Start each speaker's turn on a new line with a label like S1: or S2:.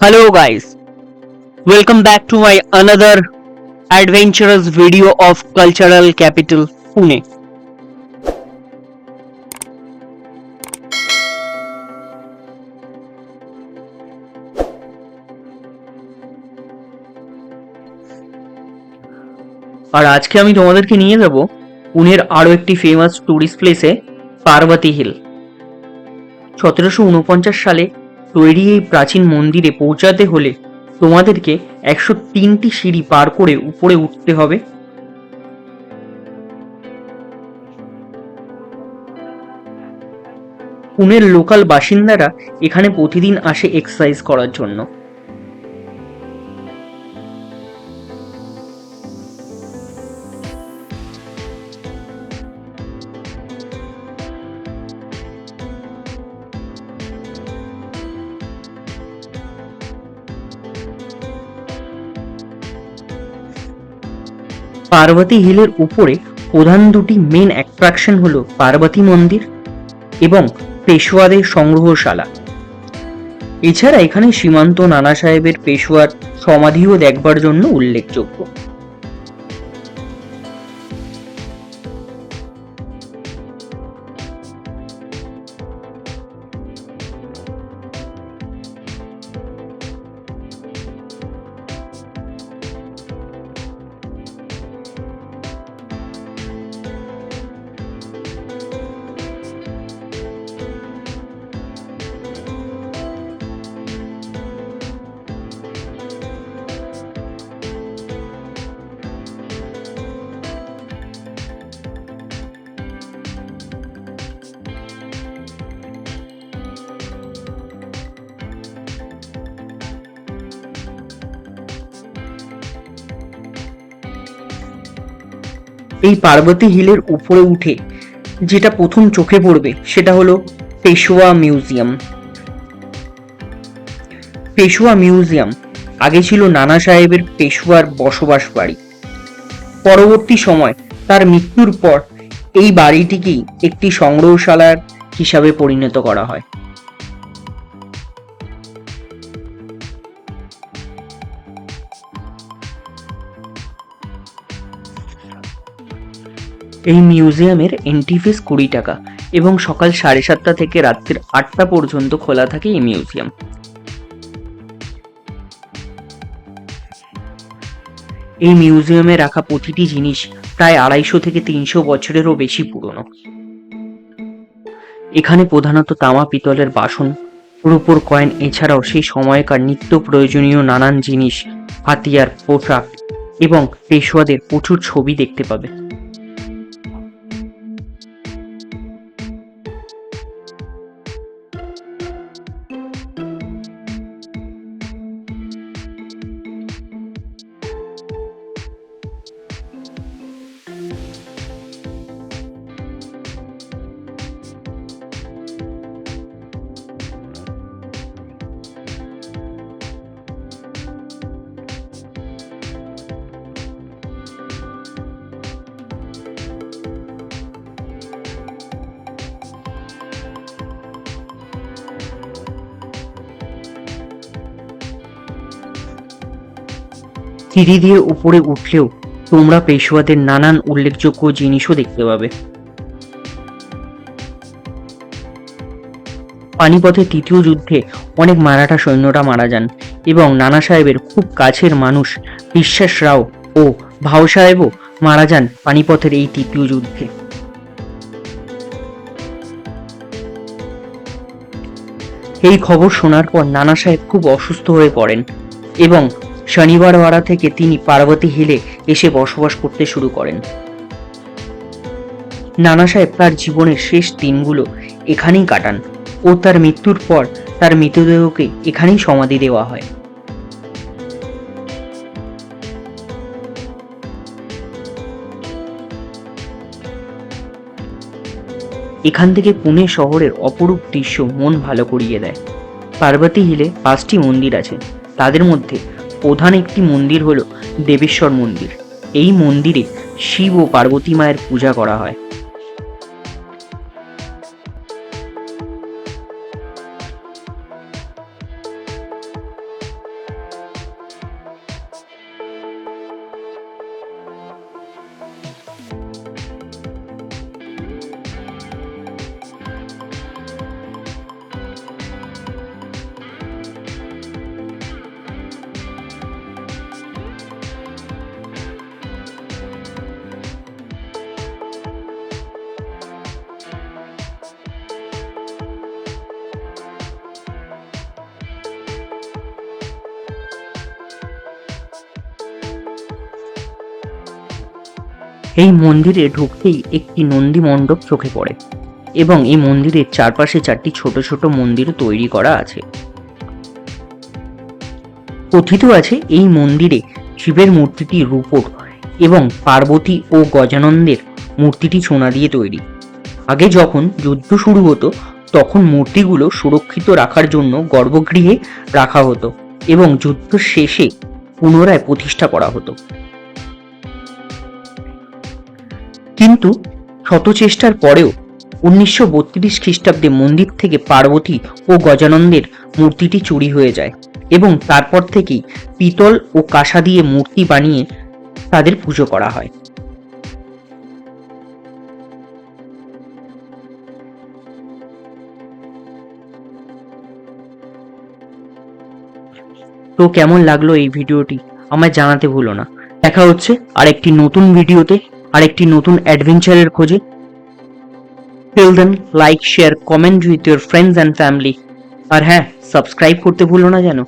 S1: Hello guys, welcome back to my another adventurous video of cultural capital Pune. আর আজকে আমি তোমাদেরকে নিয়ে যাব পুনের আরো একটি ফেমাস টুরিস্ট প্লেসে, পার্বতী হিল। 1749 সালে তৈরি এই প্রাচীন মন্দিরে পৌঁছাতে হলে তোমাদেরকে 103টি সিঁড়ি পার করে উপরে উঠতে হবে। পুনের লোকাল বাসিন্দারা এখানে প্রতিদিন আসে এক্সারসাইজ করার জন্য। পার্বতী হিলের উপরে প্রধান দুটি মেন অ্যাট্রাকশন হলো পার্বতী মন্দির এবং পেশওয়াদের সংগ্রহশালা। এছাড়া এখানে সীমান্ত নানা সাহেবের পেশওয়ার সমাধিও দেখবার জন্য উল্লেখযোগ্য। এই পার্বতী হিলের উপরে উঠে যেটা প্রথম চোখে পড়বে সেটা হলো পেশওয়া মিউজিয়াম। পেশওয়া মিউজিয়াম আগে ছিল নানা সাহেবের পেশওয়ার বসবাস বাড়ি। পরবর্তী সময় তার মৃত্যুর পর এই বাড়িটিকেই একটি সংগ্রহশালার হিসাবে পরিণত করা হয়। এই মিউজিয়ামের এন্ট্রি ফিস 20 টাকা এবং সকাল 7:30 থেকে রাত্রির 8টা পর্যন্ত খোলা থাকে এই মিউজিয়াম। এই মিউজিয়ামে রাখা প্রতিটি জিনিস প্রায় 250 থেকে 300 বছরেরও বেশি পুরনো। এখানে প্রধানত তামা পিতলের বাসন, রূপোর কয়েন, এছাড়াও সেই সময়কার নিত্য প্রয়োজনীয় নানান জিনিস, হাতিয়ার, পোশাক এবং পেশওয়াদের প্রচুর ছবি দেখতে পাবে। সিঁড়ি দিয়ে উপরে উঠলেও তোমরা পেশওয়াদের নানান উল্লেখযোগ্য জিনিসও দেখতে পাবে। পানিপথের তৃতীয় যুদ্ধে অনেক মারাঠা সৈন্যরা মারা যান এবং নানা সাহেবের খুব কাছের মানুষ বিশ্বাস রাও ও ভাও সাহেবও মারা যান পানিপথের এই তৃতীয় যুদ্ধে। এই খবর শোনার পর নানা সাহেব খুব অসুস্থ হয়ে পড়েন এবং শনিবারওয়াড়া থেকে তিনি পার্বতী হিলে এসে বসবাস করতে শুরু করেন। নানা সাহেব তার জীবনের শেষ দিনগুলো এখানেই কাটান ও তার মৃত্যুর পর তার মৃতদেহকে এখানেই সমাধি দেওয়া হয়। এখান থেকে পুনে শহরের অপরূপ দৃশ্য মন ভালো করিয়ে দেয়। পার্বতী হিলে 5টি মন্দির আছে, তাদের মধ্যে প্রধান একটি মন্দির হলো দেবেশ্বর মন্দির। এই মন্দিরে শিব ও পার্বতী মায়ের পূজা করা হয়। এই মন্দিরে ঢুকতেই একটি নন্দী মণ্ডপ চোখে পড়ে এবং এই মন্দিরের চারপাশে 4টি ছোট ছোট মন্দির তৈরি করা আছে। কথিত আছে এই মন্দিরে শিবের মূর্তিটি রূপোর এবং পার্বতী ও গজানন্দের মূর্তিটি সোনা দিয়ে তৈরি। আগে যখন যুদ্ধ শুরু হতো তখন মূর্তিগুলো সুরক্ষিত রাখার জন্য গর্ভগৃহে রাখা হতো এবং যুদ্ধ শেষে পুনরায় প্রতিষ্ঠা করা হতো। কিন্তু শত চেষ্টার পরেও 1932 খ্রিস্টাব্দে মন্দির থেকে পার্বতী ও গজানন্দের মূর্তিটি চুরি হয়ে যায় এবং তারপর থেকেই পিতল ও কাঁসা দিয়ে মূর্তি বানিয়ে তাদের পুজো করা হয়। তো কেমন লাগলো এই ভিডিওটি আমায় জানাতে ভুলো না। দেখা হচ্ছে আরেকটি নতুন ভিডিওতে, আরেকটি নতুন অ্যাডভেঞ্চারের খোঁজে। Till then like share comment with your friends and family. আর হ্যাঁ, সাবস্ক্রাইব করতে ভুলো না যেন।